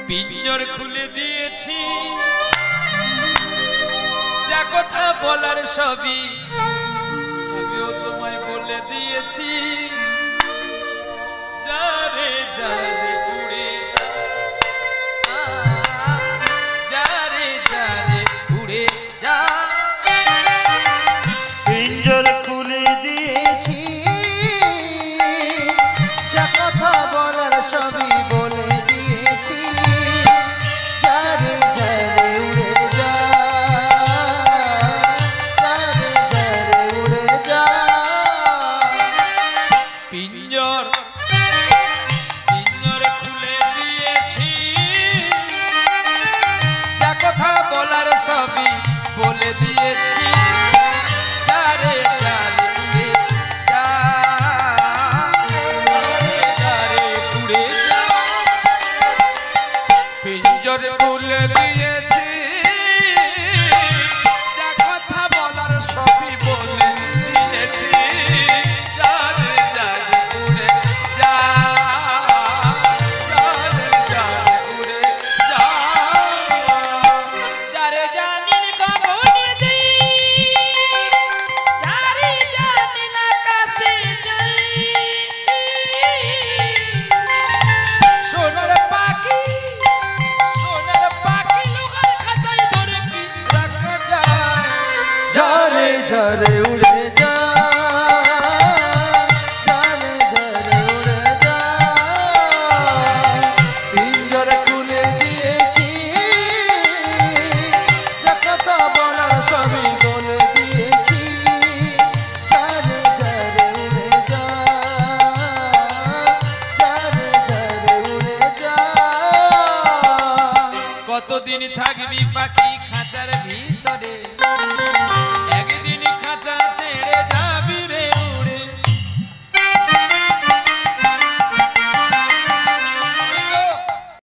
পিঞ্জর খুলে দিয়েছি, যা কথা বলার সবই আমিও তোমায় বলে দিয়েছি। যারে যারে উড়ে যারে যারে উড়ে যা। পিঞ্জর খুলে দিয়েছি, যা কথা বলার সবই বলে দিয়েছি। যারে যারে উড়ে যা, যারে যারে উড়ে যা। পিঞ্জর পিঞ্জর খুলে দিয়েছি, যা কথা বলার সবই বলে দিয়েছি। যারে যারে উড়ে যা, যারে যারে উড়ে যা। পিঞ্জর খুলে দিয়েছি, যা কথা বলার সবই বলে দিয়েছি। যারে যারে উড়ে যা, যারে যারে উড়ে যা। যারে জানির গগনে যাই, যারে জানির আকাশে যাই। সোনার পাখি লোহার খাঁচায় ধরে কি রাখা যায়। যারে যারে উড়ে যা, যারে যারে উড়ে যা। পিঞ্জর খুলে দিয়েছি, যা কথা বলার সবই বলে দিয়েছি। যারে যারে উড়ে যা, যারে যারে উড়ে যা। কতদিন থাকবি পাখি খাঁচার ভিতরে, একদিন খাঁচা